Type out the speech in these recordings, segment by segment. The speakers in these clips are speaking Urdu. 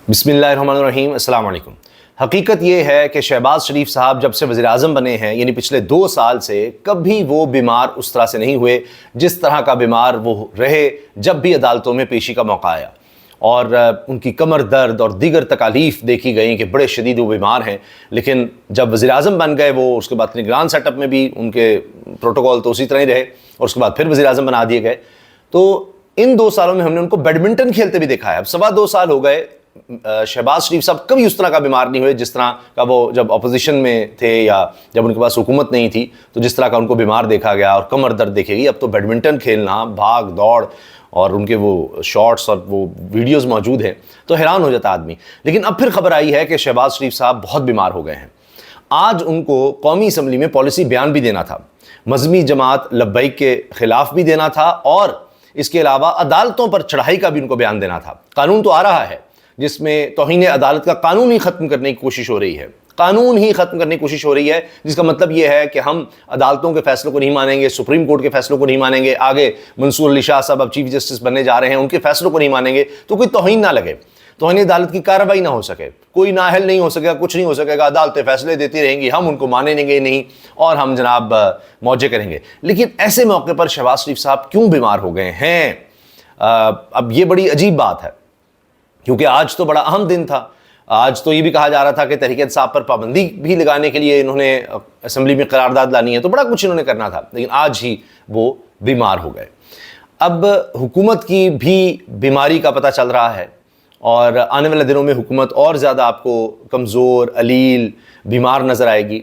بسم اللہ الرحمن الرحیم، السلام علیکم۔ حقیقت یہ ہے کہ شہباز شریف صاحب جب سے وزیر اعظم بنے ہیں، یعنی پچھلے 2 سال سے، کبھی وہ بیمار اس طرح سے نہیں ہوئے جس طرح کا بیمار وہ رہے جب بھی عدالتوں میں پیشی کا موقع آیا، اور ان کی کمر درد اور دیگر تکالیف دیکھی گئیں کہ بڑے شدید وہ بیمار ہیں۔ لیکن جب وزیر اعظم بن گئے وہ، اس کے بعد نگران سیٹ اپ میں بھی ان کے پروٹوکول تو اسی طرح ہی رہے، اور اس کے بعد پھر وزیر اعظم بنا دیے گئے۔ تو ان 2 سالوں میں ہم نے ان کو بیڈمنٹن کھیلتے بھی دیکھا ہے۔ اب 2.25 سال ہو گئے، شہباز شریف صاحب کبھی اس طرح کا بیمار نہیں ہوئے جس طرح کا وہ جب اپوزیشن میں تھے یا جب ان کے پاس حکومت نہیں تھی، تو جس طرح کا ان کو بیمار دیکھا گیا اور کمر درد دیکھے گی۔ اب تو بیڈمنٹن کھیلنا، بھاگ دوڑ، اور ان کے وہ شارٹس اور وہ ویڈیوز موجود ہیں تو حیران ہو جاتا آدمی۔ لیکن اب پھر خبر آئی ہے کہ شہباز شریف صاحب بہت بیمار ہو گئے ہیں۔ آج ان کو قومی اسمبلی میں پالیسی بیان بھی دینا تھا، مذہبی جماعت لبیک کے خلاف بھی دینا تھا، اور اس کے علاوہ عدالتوں پر چڑھائی کا بھی ان کو بیان دینا تھا۔ قانون تو آ رہا ہے جس میں توہین عدالت کا قانون ہی ختم کرنے کی کوشش ہو رہی ہے، قانون ہی ختم کرنے کی کوشش ہو رہی ہے، جس کا مطلب یہ ہے کہ ہم عدالتوں کے فیصلوں کو نہیں مانیں گے، سپریم کورٹ کے فیصلوں کو نہیں مانیں گے، آگے منصور علی شاہ صاحب اب چیف جسٹس بننے جا رہے ہیں، ان کے فیصلوں کو نہیں مانیں گے، تو کوئی توہین نہ لگے، توہین عدالت کی کارروائی نہ ہو سکے، کوئی نااہل نہیں ہو سکے گا، کچھ نہیں ہو سکے گا، عدالتیں فیصلے دیتی رہیں گی، ہم ان کو مانیں گے نہیں، اور ہم جناب موجے کریں گے۔ لیکن ایسے موقع پر شہباز شریف صاحب کیوں بیمار ہو گئے ہیں؟ اب یہ بڑی عجیب بات ہے، کیونکہ آج تو بڑا اہم دن تھا۔ آج تو یہ بھی کہا جا رہا تھا کہ تحریک انصاف پر پابندی بھی لگانے کے لیے انہوں نے اسمبلی میں قرارداد لانی ہے، تو بڑا کچھ انہوں نے کرنا تھا، لیکن آج ہی وہ بیمار ہو گئے۔ اب حکومت کی بھی بیماری کا پتہ چل رہا ہے، اور آنے والے دنوں میں حکومت اور زیادہ آپ کو کمزور، علیل، بیمار نظر آئے گی۔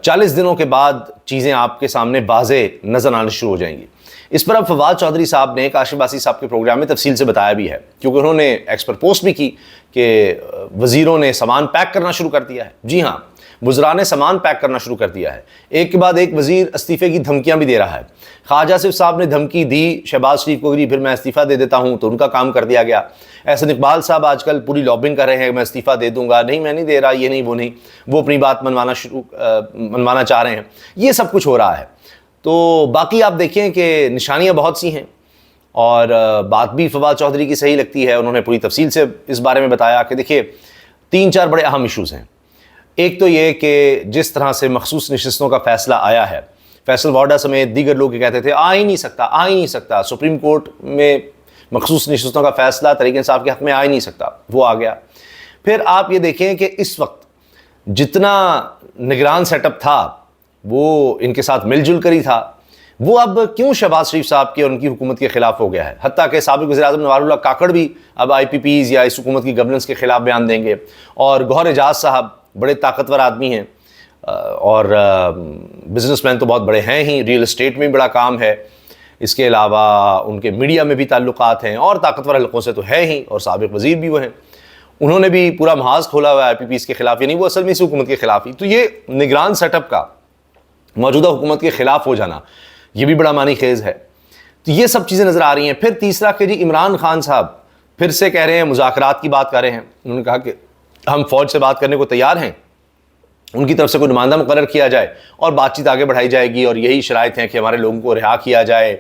40 دنوں کے بعد چیزیں آپ کے سامنے واضح نظر آنا شروع ہو جائیں گی۔ اس پر اب فواد چودھری صاحب نے کاشف باسی صاحب کے پروگرام میں تفصیل سے بتایا بھی ہے، کیونکہ انہوں نے ایکس پر پوسٹ بھی کی کہ وزیروں نے سامان پیک کرنا شروع کر دیا ہے۔ جی ہاں، وزراء نے سامان پیک کرنا شروع کر دیا ہے۔ ایک کے بعد ایک وزیر استعفے کی دھمکیاں بھی دے رہا ہے۔ خواجہ آصف صاحب نے دھمکی دی شہباز شریف کو، پھر میں استعفیٰ دے دیتا ہوں، تو ان کا کام کر دیا گیا۔ احسن اقبال صاحب آج کل پوری لابنگ کر رہے ہیں، میں استعفیٰ دے دوں گا، نہیں میں نہیں دے رہا، یہ نہیں وہ نہیں، وہ اپنی بات منوانا چاہ رہے ہیں۔ یہ سب کچھ ہو رہا ہے۔ تو باقی آپ دیکھیں کہ نشانیاں بہت سی ہیں، اور بات بھی فواد چودھری کی صحیح لگتی ہے۔ انہوں نے پوری تفصیل سے اس بارے میں بتایا کہ دیکھیے 3-4 بڑے اہم ایشوز ہیں۔ ایک تو یہ کہ جس طرح سے مخصوص نشستوں کا فیصلہ آیا ہے، فیصل وارڈا سمیت دیگر لوگ یہ کہتے تھے آ ہی نہیں سکتا، سپریم کورٹ میں مخصوص نشستوں کا فیصلہ تحریک انصاف کے حق میں آ ہی نہیں سکتا، وہ آ گیا۔ پھر آپ یہ دیکھیں کہ اس وقت جتنا نگران سیٹ اپ تھا وہ ان کے ساتھ مل جل کر ہی تھا، وہ اب کیوں شہباز شریف صاحب کی اور ان کی حکومت کے خلاف ہو گیا ہے؟ حتیٰ کہ سابق وزیر اعظم نوار اللہ کاکڑ بھی اب آئی پی پیز یا اس حکومت کی گورننس کے خلاف بیان دیں گے، اور گوہر اعجاز صاحب بڑے طاقتور آدمی ہیں، اور بزنس مین تو بہت بڑے ہیں ہی، ریئل اسٹیٹ میں بھی بڑا کام ہے، اس کے علاوہ ان کے میڈیا میں بھی تعلقات ہیں، اور طاقتور حلقوں سے تو ہے ہی، اور سابق وزیر بھی وہ ہیں، انہوں نے بھی پورا محاذ کھولا ہوا ہے آئی پی پیز کے خلاف، یعنی وہ اصل میں اس حکومت کے خلاف ہی۔ تو یہ نگران سیٹ اپ کا موجودہ حکومت کے خلاف ہو جانا، یہ بھی بڑا معنی خیز ہے۔ تو یہ سب چیزیں نظر آ رہی ہیں۔ پھر تیسرا کہ جی عمران خان صاحب پھر سے کہہ رہے ہیں، مذاکرات کی بات کر رہے ہیں، انہوں نے کہا کہ ہم فوج سے بات کرنے کو تیار ہیں، ان کی طرف سے کوئی نمائندہ مقرر کیا جائے اور بات چیت آگے بڑھائی جائے گی، اور یہی شرائط ہیں کہ ہمارے لوگوں کو رہا کیا جائے،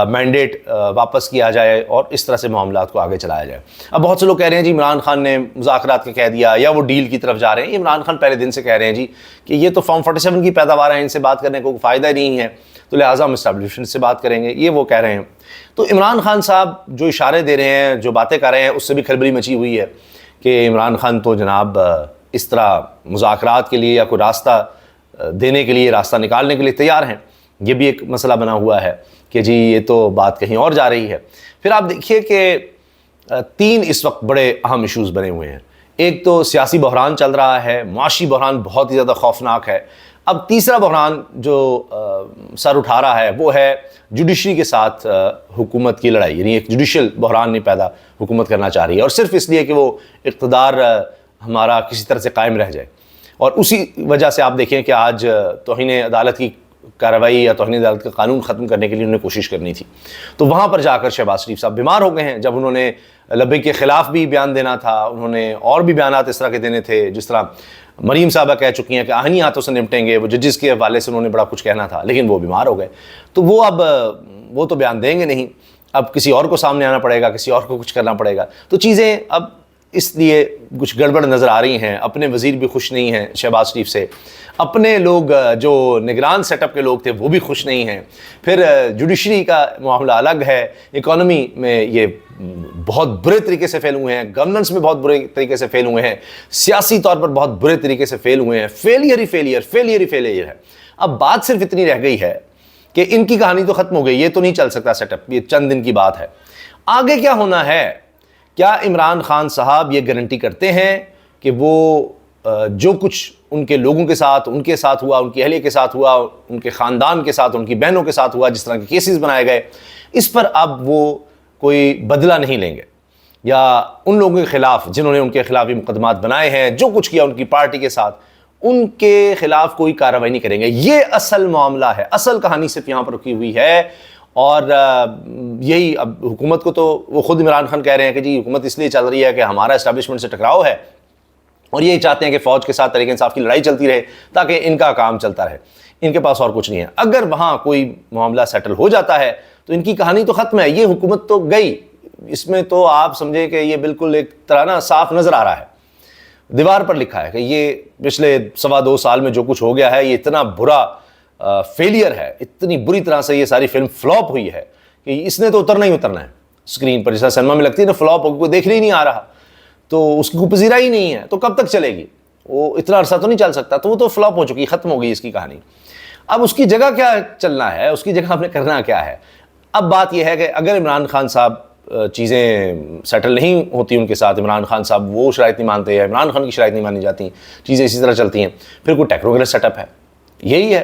مینڈیٹ واپس کیا جائے، اور اس طرح سے معاملات کو آگے چلایا جائے۔ اب بہت سے لوگ کہہ رہے ہیں جی عمران خان نے مذاکرات کا کہہ دیا، یا وہ ڈیل کی طرف جا رہے ہیں۔ عمران خان پہلے دن سے کہہ رہے ہیں جی کہ یہ تو فارم 47 کی پیداوار ہے، ان سے بات کرنے کو کوئی فائدہ نہیں ہے، تو لہٰذا ہم اسٹیبلشمنٹ سے بات کریں گے، یہ وہ کہہ رہے ہیں۔ تو عمران خان صاحب جو اشارے دے رہے ہیں، جو باتیں کر رہے ہیں، اس سے بھی کھلبلی مچی ہوئی ہے کہ عمران خان تو جناب اس طرح مذاکرات کے لیے یا کوئی راستہ دینے کے لیے، راستہ نکالنے کے لیے تیار ہیں۔ یہ بھی ایک مسئلہ بنا ہوا ہے کہ جی یہ تو بات کہیں اور جا رہی ہے۔ پھر آپ دیکھیے کہ 3 اس وقت بڑے اہم ایشوز بنے ہوئے ہیں۔ ایک تو سیاسی بحران چل رہا ہے، معاشی بحران بہت ہی زیادہ خوفناک ہے۔ اب تیسرا بحران جو سر اٹھا رہا ہے وہ ہے جوڈیشری کے ساتھ حکومت کی لڑائی، یعنی ایک جوڈیشل بحران نہیں پیدا حکومت کرنا چاہ رہی ہے، اور صرف اس لیے کہ وہ اقتدار ہمارا کسی طرح سے قائم رہ جائے۔ اور اسی وجہ سے آپ دیکھیں کہ آج توہین عدالت کی کارروائی یا توہین عدالت کا قانون ختم کرنے کے لیے انہوں نے کوشش کرنی تھی، تو وہاں پر جا کر شہباز شریف صاحب بیمار ہو گئے ہیں۔ جب انہوں نے لبیک کے خلاف بھی بیان دینا تھا، انہوں نے اور بھی بیانات اس طرح کے دینے تھے، جس طرح مریم صاحبہ کہہ چکی ہیں کہ آہنی ہاتھوں سے نمٹیں گے، وہ ججز کے حوالے سے انہوں نے بڑا کچھ کہنا تھا، لیکن وہ بیمار ہو گئے، تو وہ تو بیان دیں گے نہیں، اب کسی اور کو سامنے آنا پڑے گا، کسی اور کو کچھ کرنا پڑے گا۔ تو چیزیں اب اس لیے کچھ گڑبڑ نظر آ رہی ہیں. اپنے وزیر بھی خوش نہیں ہیں شہباز شریف سے, اپنے لوگ جو نگران سیٹ اپ کے لوگ تھے وہ بھی خوش نہیں ہیں. پھر جوڈیشری کا معاملہ الگ ہے, اکانومی میں یہ بہت برے طریقے سے فیل ہوئے ہیں, گورننس میں بہت برے طریقے سے فیل ہوئے ہیں, سیاسی طور پر بہت برے طریقے سے فیل ہوئے ہیں. فیلئر ہی فیلئر ہے. اب بات صرف اتنی رہ گئی ہے کہ ان کی کہانی تو ختم ہو گئی, یہ تو نہیں چل سکتا سیٹ اپ, یہ چند دن کی بات ہے. آگے کیا ہونا ہے؟ کیا عمران خان صاحب یہ گارنٹی کرتے ہیں کہ وہ جو کچھ ان کے لوگوں کے ساتھ, ان کے ساتھ ہوا, ان کی اہلیہ کے ساتھ ہوا, ان کے خاندان کے ساتھ, ان کی بہنوں کے ساتھ ہوا, جس طرح کے کیسز بنائے گئے, اس پر اب وہ کوئی بدلہ نہیں لیں گے, یا ان لوگوں کے خلاف جنہوں نے ان کے خلاف یہ مقدمات بنائے ہیں, جو کچھ کیا ان کی پارٹی کے ساتھ, ان کے خلاف کوئی کارروائی نہیں کریں گے؟ یہ اصل معاملہ ہے, اصل کہانی صرف یہاں پر رکی ہوئی ہے. اور یہی اب حکومت کو تو وہ خود عمران خان کہہ رہے ہیں کہ جی حکومت اس لیے چل رہی ہے کہ ہمارا اسٹیبلشمنٹ سے ٹکراؤ ہے, اور یہ چاہتے ہیں کہ فوج کے ساتھ تحریک انصاف کی لڑائی چلتی رہے تاکہ ان کا کام چلتا رہے. ان کے پاس اور کچھ نہیں ہے. اگر وہاں کوئی معاملہ سیٹل ہو جاتا ہے تو ان کی کہانی تو ختم ہے. یہ حکومت تو گئی, اس میں تو آپ سمجھیں کہ یہ بالکل ایک طرح نا صاف نظر آ رہا ہے, دیوار پر لکھا ہے کہ یہ پچھلے 2.25 سال میں جو کچھ ہو گیا ہے یہ اتنا برا فیلئر ہے, اتنی بری طرح سے یہ ساری فلم فلاپ ہوئی ہے کہ اس نے تو اترنا ہی اترنا ہے اسکرین پر. جیسا سنیما میں لگتی ہے نا فلاپ ہو, کوئی دیکھنے ہی نہیں آ رہا, تو اس کی کوئی پذیرا ہی نہیں ہے, تو کب تک چلے گی؟ وہ اتنا عرصہ تو نہیں چل سکتا. تو وہ تو فلاپ ہو چکی, ختم ہو گئی اس کی کہانی. اب اس کی جگہ کیا چلنا ہے, اس کی جگہ ہم نے کرنا کیا ہے؟ اب بات یہ ہے کہ اگر عمران خان صاحب چیزیں سیٹل نہیں ہوتی ان کے ساتھ, عمران خان صاحب وہ شرائط نہیں مانتے ہیں, عمران خان کی شرائط نہیں مانی جاتی, چیزیں اسی طرح چلتی ہیں, پھر کوئی ٹیکنوکریٹ سیٹ اپ ہے, یہی ہے.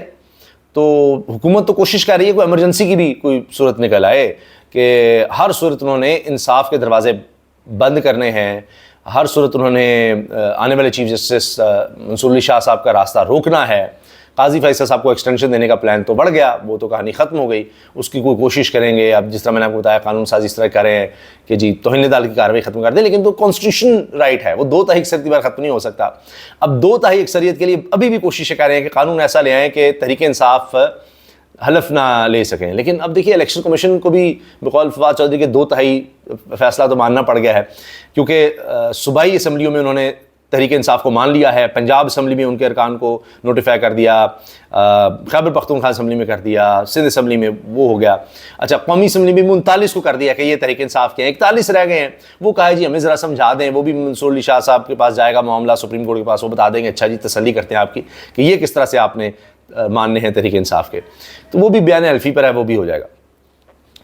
تو حکومت تو کوشش کر رہی ہے کوئی ایمرجنسی کی بھی کوئی صورت نکل آئے, کہ ہر صورت انہوں نے انصاف کے دروازے بند کرنے ہیں, ہر صورت انہوں نے آنے والے چیف جسٹس منصور علی شاہ صاحب کا راستہ روکنا ہے. قاضی فیصل صاحب کو ایکسٹینشن دینے کا پلان تو بڑھ گیا, وہ تو کہانی ختم ہو گئی, اس کی کوئی کوشش کریں گے. اب جس طرح میں نے آپ کو بتایا قانون سازی اس طرح کریں کہ جی توہین عدالت کی کارروائی ختم کر دیں, لیکن تو کانسٹیٹیوشن رائٹ ہے, وہ 2 تہائی اکثریت کی بار ختم نہیں ہو سکتا. اب 2 تہائی اکثریت کے لیے ابھی بھی کوششیں کر رہے ہیں کہ قانون ایسا لے آئیں کہ تحریک انصاف حلف نہ لے سکیں. لیکن اب دیکھیے الیکشن کمیشن کو بھی بقول فواد چودھری کے 2 تہائی فیصلہ تو ماننا پڑ گیا ہے, کیونکہ صوبائی اسمبلیوں میں انہوں نے تحریک انصاف کو مان لیا ہے, پنجاب اسمبلی میں ان کے ارکان کو نوٹیفائی کر دیا, خیبر پختونخوا اسمبلی میں کر دیا, سندھ اسمبلی میں وہ ہو گیا. اچھا قومی اسمبلی میں 39 کو کر دیا کہ یہ تحریک انصاف کے ہیں, 41 رہ گئے ہیں. وہ کہا ہے جی ہمیں ذرا سمجھا دیں, وہ بھی منصور علی شاہ صاحب کے پاس جائے گا معاملہ سپریم کورٹ کے پاس, وہ بتا دیں گے اچھا جی تسلی کرتے ہیں آپ کی کہ یہ کس طرح سے آپ نے ماننے ہیں تحریک انصاف کے, تو وہ بھی بیان الفی پر ہے, وہ بھی ہو جائے گا.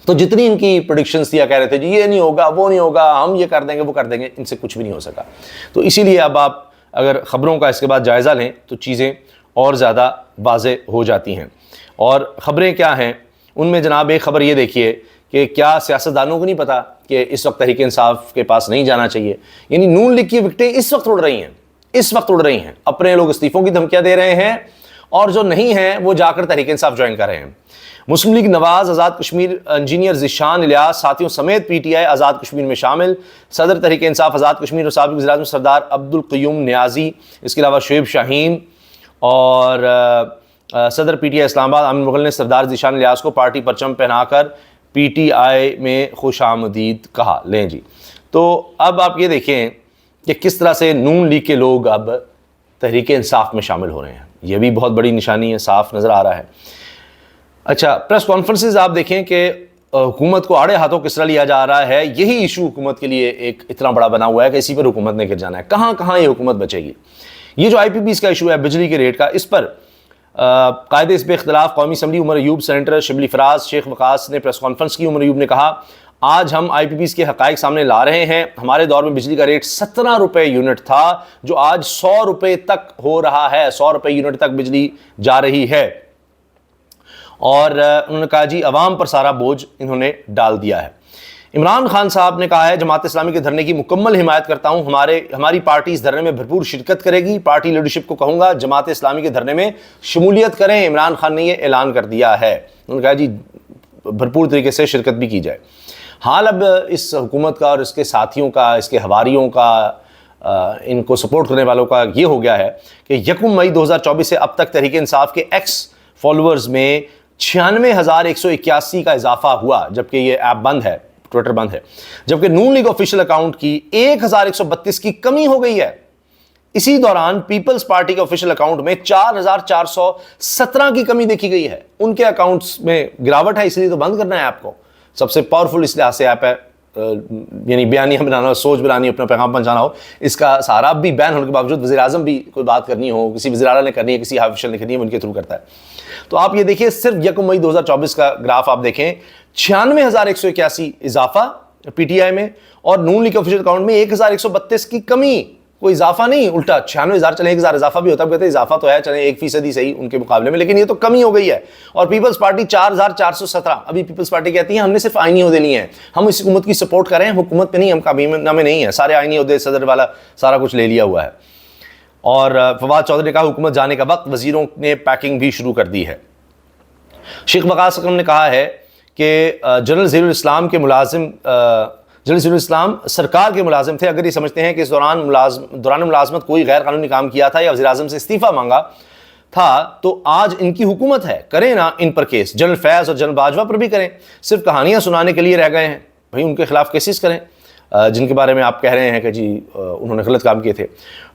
تو جتنی ان کی پریڈکشنز تھی, کہہ رہے تھے جی یہ نہیں ہوگا, وہ نہیں ہوگا, ہم یہ کر دیں گے, وہ کر دیں گے, ان سے کچھ بھی نہیں ہو سکا. تو اسی لیے اب آپ اگر خبروں کا اس کے بعد جائزہ لیں تو چیزیں اور زیادہ واضح ہو جاتی ہیں. اور خبریں کیا ہیں ان میں جناب ایک خبر یہ دیکھیے کہ کیا سیاستدانوں کو نہیں پتا کہ اس وقت تحریک انصاف کے پاس نہیں جانا چاہیے. یعنی نون لیگ کی وکٹیں اس وقت اڑ رہی ہیں, اپنے لوگ استعفوں کی دھمکیاں دے رہے ہیں, اور جو نہیں ہیں وہ جا کر تحریک انصاف جوائن کر رہے ہیں. مسلم لیگ نواز, آزاد کشمیر انجینئر ذیشان الیاس ساتھیوں سمیت P T I Azad Kashmir میں شامل. صدر تحریک انصاف آزاد کشمیر اور سابق وزیر اعظم سردار عبدالقیوم نیازی, اس کے علاوہ شعیب شاہین, اور صدر پی ٹی آئی اسلام آباد امین مغل نے سردار ذیشان الیاس کو پارٹی پرچم پہنا کر پی ٹی آئی میں خوش آمدید کہا. لیں جی, تو اب آپ یہ دیکھیں کہ کس طرح سے نون لیگ کے لوگ اب تحریک انصاف میں شامل ہو رہے ہیں. یہ بھی بہت بڑی نشانی ہے, صاف نظر آ رہا ہے. اچھا پریس کانفرنسز آپ دیکھیں کہ حکومت کو آڑے ہاتھوں کس طرح لیا جا رہا ہے. یہی ایشو حکومت کے لیے ایک اتنا بڑا بنا ہوا ہے کہ اسی پر حکومت نے گر جانا ہے. کہاں کہاں یہ حکومت بچے گی. یہ جو آئی پی پیز کا ایشو ہے بجلی کے ریٹ کا, اس پر قائد حزب اختلاف قومی اسمبلی عمر ایوب سینیٹر شبلی فراز شیخ وقاص نے پریس کانفرنس کی. عمر ایوب نے کہا آج ہم آئی پی پیز کے حقائق سامنے لا رہے ہیں. ہمارے دور میں بجلی کا ریٹ 17 روپے یونٹ تھا, جو آج 100 روپے تک ہو رہا ہے. 100 روپے یونٹ تک بجلی جا رہی ہے. اور انہوں نے کہا جی عوام پر سارا بوجھ انہوں نے ڈال دیا ہے. عمران خان صاحب نے کہا ہے جماعت اسلامی کے دھرنے کی مکمل حمایت کرتا ہوں. ہماری پارٹی اس دھرنے میں بھرپور شرکت کرے گی. پارٹی لیڈرشپ کو کہوں گا جماعت اسلامی کے دھرنے میں شمولیت کریں. عمران خان نے یہ اعلان کر دیا ہے. انہوں نے کہا جی بھرپور طریقے سے شرکت بھی کی جائے. حال اب اس حکومت کا اور اس کے ساتھیوں کا, اس کے حواریوں کا, ان کو سپورٹ کرنے والوں کا یہ ہو گیا ہے کہ 1 مئی 2024 سے اب تک تحریک انصاف کے ایکس فالوورز میں 96,181 کا اضافہ ہوا, جبکہ یہ ایپ بند ہے. ٹویٹر بند ہے. جبکہ نون لیگ آفیشیل اکاؤنٹ کی 1132 کی کمی ہو گئی ہے. اسی دوران پیپلز پارٹی کے آفیشیل اکاؤنٹ میں 4417 کی کمی دیکھی گئی ہے. ان کے اکاؤنٹس میں گراوٹ ہے, اس لیے تو بند کرنا ہے آپ کو. سب سے پاورفل اس لحاظ سے ایپ ہے, یعنی بیانیہ بنانا ہو, سوچ بنانی, اپنا پیغام پہنچانا ہو, اس کا سہارا بھی بین ہونے کے باوجود وزیر اعظم بھی کوئی بات کرنی ہو, کسی وزیر اعلیٰ نے کرنی ہے, کسی آفیشیل نے کرنی ہے, ان کے تھرو کرتا ہے. تو آپ یہ دیکھیں, صرف 1 مئی 2024 کا گراف آپ دیکھیں, 96,181 اضافہ پی ٹی آئی میں, اور نون لیگ کے آفیشیل اکاؤنٹ میں 1132 کی کمی. کوئی اضافہ نہیں, الٹا 96,000 چلیں 1,000 اضافہ بھی ہوتا ہے, کہتے ہیں اضافہ تو ہے, چلیں 1% ہی صحیح ان کے مقابلے میں, لیکن یہ تو کمی ہو گئی ہے. اور پیپلز پارٹی 4,417. ابھی پیپلز پارٹی کہتی ہے ہم نے صرف آئینی عہدے لیے ہیں, ہم اس حکومت کی سپورٹ کر رہے ہیں, حکومت پہ نہیں, ہم کابینہ میں نہیں ہے, سارے آئینی عہدے صدر والا سارا کچھ لے لیا ہوا ہے. اور فواد چودھری نے کہا حکومت جانے کا وقت, وزیروں نے پیکنگ بھی شروع کر دی ہے. شیخ وقاص اکرم نے کہا ہے کہ جنرل ضیاء الاسلام کے ملازم جنرل ضیاء الاسلام سرکار کے ملازم تھے. اگر یہ سمجھتے ہیں کہ اس دوران ملازمت کوئی غیر قانونی کام کیا تھا یا وزیر اعظم سے استعفیٰ مانگا تھا تو آج ان کی حکومت ہے, کریں نا ان پر کیس. جنرل فیض اور جنرل باجوہ پر بھی کریں, صرف کہانیاں سنانے کے لیے رہ گئے ہیں بھائی, ان کے خلاف کیسز کریں جن کے بارے میں آپ کہہ رہے ہیں کہ جی انہوں نے غلط کام کیے تھے.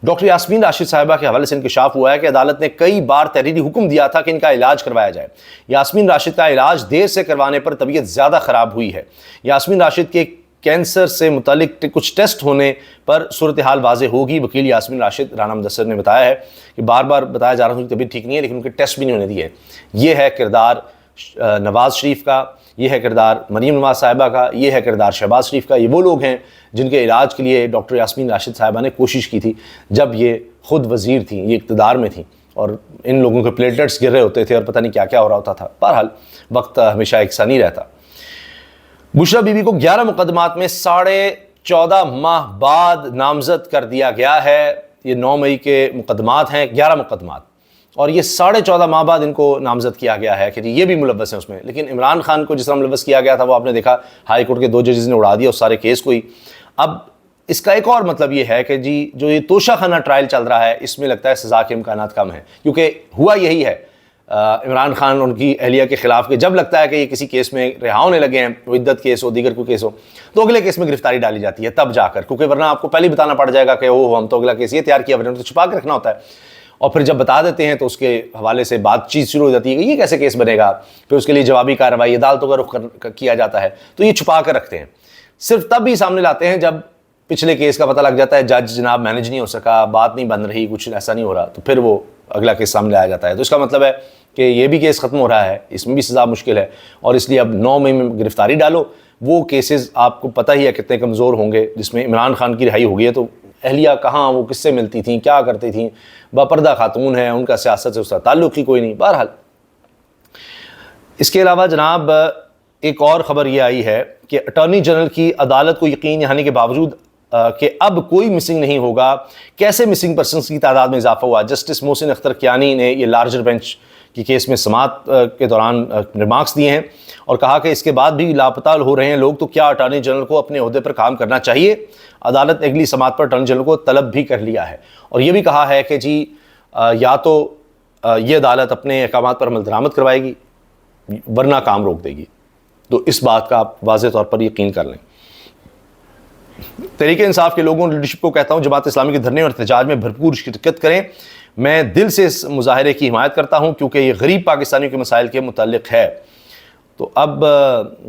ڈاکٹر یاسمین راشد صاحبہ کے حوالے سے انکشاف ہوا ہے کہ عدالت نے کئی بار تحریری حکم دیا تھا کہ ان کا علاج کروایا جائے. یاسمین راشد کا علاج دیر سے کروانے پر طبیعت زیادہ خراب ہوئی ہے. یاسمین راشد کے کینسر سے متعلق کچھ ٹیسٹ ہونے پر صورتحال واضح ہوگی. وکیل یاسمین راشد رانا مدثر نے بتایا ہے کہ بار بار بتایا جا رہا ہے کہ طبیعت ٹھیک نہیں ہے, لیکن ان کے ٹیسٹ بھی نہیں ہونے دیے. یہ ہے کردار نواز شریف کا, یہ ہے کردار مریم نواز صاحبہ کا, یہ ہے کردار شہباز شریف کا. یہ وہ لوگ ہیں جن کے علاج کے لیے ڈاکٹر یاسمین راشد صاحبہ نے کوشش کی تھی جب یہ خود وزیر تھیں, یہ اقتدار میں تھیں, اور ان لوگوں کے پلیٹلیٹس گر رہے ہوتے تھے اور پتہ نہیں کیا کیا ہو رہا ہوتا تھا. بہرحال وقت ہمیشہ یکساں نہیں رہتا. بشریٰ بی بی کو 11 مقدمات میں 14.5 ماہ بعد نامزد کر دیا گیا ہے. یہ 9 مئی کے مقدمات ہیں, 11 مقدمات, اور یہ 14.5 ماہ بعد ان کو نامزد کیا گیا ہے کہ یہ بھی ملوث ہیں اس میں. لیکن عمران خان کو جس طرح ملوث کیا گیا تھا وہ آپ نے دیکھا, ہائی کورٹ کے 2 ججز نے اڑا دیا اس سارے کیس کو ہی. اب اس کا ایک اور مطلب یہ ہے کہ جی جو یہ توشہ خانہ ٹرائل چل رہا ہے اس میں لگتا ہے سزا کے امکانات کم ہیں, کیونکہ ہوا یہی ہے عمران خان اور ان کی اہلیہ کے خلاف کہ جب لگتا ہے کہ یہ کسی کیس میں رہا ہونے لگے ہیں, عدت کیس ہو, دیگر کوئی کیس ہو, تو اگلے کیس میں گرفتاری ڈالی جاتی ہے تب جا کر, کیونکہ ورنہ آپ کو پہلے بتانا پڑ جائے گا کہ ہم تو اگلا کیس یہ تیار کیا, ورنہ تو چھپا کے رکھنا ہوتا ہے. اور پھر جب بتا دیتے ہیں تو اس کے حوالے سے بات چیت شروع ہو جاتی ہے کہ یہ کیسے کیس بنے گا, پھر اس کے لیے جوابی کارروائی عدالتوں کا رخ کیا جاتا ہے. تو یہ چھپا کر رکھتے ہیں, صرف تب ہی سامنے لاتے ہیں جب پچھلے کیس کا پتہ لگ جاتا ہے, جج جناب مینج نہیں ہو سکا, بات نہیں بن رہی, کچھ ایسا نہیں ہو رہا, تو پھر وہ اگلا کیس سامنے آیا جاتا ہے. تو اس کا مطلب ہے کہ یہ بھی کیس ختم ہو رہا ہے, اس میں بھی سزا مشکل ہے, اور اس لیے اب 9 مئی میں گرفتاری ڈالو. وہ کیسز آپ کو پتہ ہی ہے کتنے کمزور ہوں گے, جس میں عمران خان کی رہائی ہو گئی ہے تو اہلیہ کہاں, وہ کس سے ملتی تھیں, کیا کرتی تھیں, باپردہ خاتون ہیں, ان کا سیاست سے اس کا تعلق ہی کوئی نہیں. بہرحال اس کے علاوہ جناب ایک اور خبر یہ آئی ہے کہ اٹارنی جنرل کی عدالت کو یقین دہانی کے باوجود کہ اب کوئی مسنگ نہیں ہوگا, کیسے مسنگ پرسنز کی تعداد میں اضافہ ہوا. جسٹس محسن اختر کیانی نے یہ لارجر بینچ کی کیس میں سماعت کے دوران ریمارکس دیے ہیں اور کہا کہ اس کے بعد بھی لاپتہ ہو رہے ہیں لوگ, تو کیا اٹارنی جنرل کو اپنے عہدے پر کام کرنا چاہیے. عدالت نے اگلی سماعت پر اٹارنی جنرل کو طلب بھی کر لیا ہے, اور یہ بھی کہا ہے کہ جی یا تو یہ عدالت اپنے احکامات پر عمل درآمد کروائے گی ورنہ کام روک دے گی. تو اس بات کا آپ واضح طور پر یقین کر لیں. تحریک انصاف کے لوگوں لیڈرشپ کو کہتا ہوں جماعت اسلامی کے دھرنے اور احتجاج میں بھرپور شرکت کریں. میں دل سے اس مظاہرے کی حمایت کرتا ہوں کیونکہ یہ غریب پاکستانیوں کے مسائل کے متعلق ہے. تو اب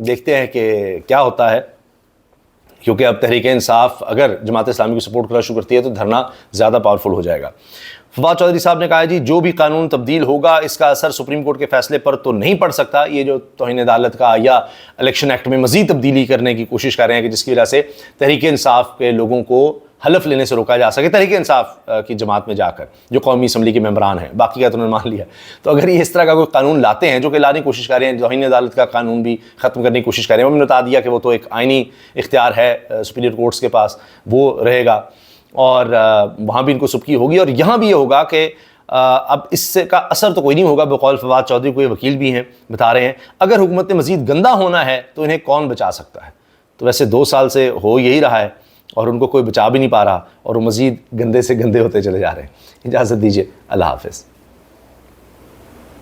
دیکھتے ہیں کہ کیا ہوتا ہے, کیونکہ اب تحریک انصاف اگر جماعت اسلامی کی سپورٹ کرنا شروع کرتی ہے تو دھرنا زیادہ پاورفل ہو جائے گا. فواد چودھری صاحب نے کہا جی جو بھی قانون تبدیل ہوگا اس کا اثر سپریم کورٹ کے فیصلے پر تو نہیں پڑ سکتا. یہ جو توہین عدالت کا یا الیکشن ایکٹ میں مزید تبدیلی کرنے کی کوشش کر رہے ہیں کہ جس کی وجہ سے تحریک انصاف کے لوگوں کو حلف لینے سے روکا جا سکے تحریک انصاف کی جماعت میں جا کر, جو قومی اسمبلی کے ممبران ہیں, باقی کا تو انہوں نے مان لیا. تو اگر یہ اس طرح کا کوئی قانون لاتے ہیں جو کہ لانے کی کوشش کر رہے ہیں, توہین عدالت کا قانون بھی ختم کرنے کی کوشش کر رہے ہیں, وہ نے بتا دیا کہ وہ تو ایک آئینی اختیار ہے سپیریئر کورٹس کے پاس, وہ رہے گا اور وہاں بھی ان کو سبکی ہوگی. اور یہاں بھی یہ ہوگا کہ اب اس سے کا اثر تو کوئی نہیں ہوگا. بقول فواد چودھری کوئی وکیل بھی ہیں بتا رہے ہیں اگر حکومت نے مزید گندہ ہونا ہے تو انہیں کون بچا سکتا ہے. تو ویسے 2 سال سے ہو یہی رہا ہے اور ان کو کوئی بچا بھی نہیں پا رہا, اور وہ مزید گندے سے گندے ہوتے چلے جا رہے ہیں. اجازت دیجیے, اللہ حافظ.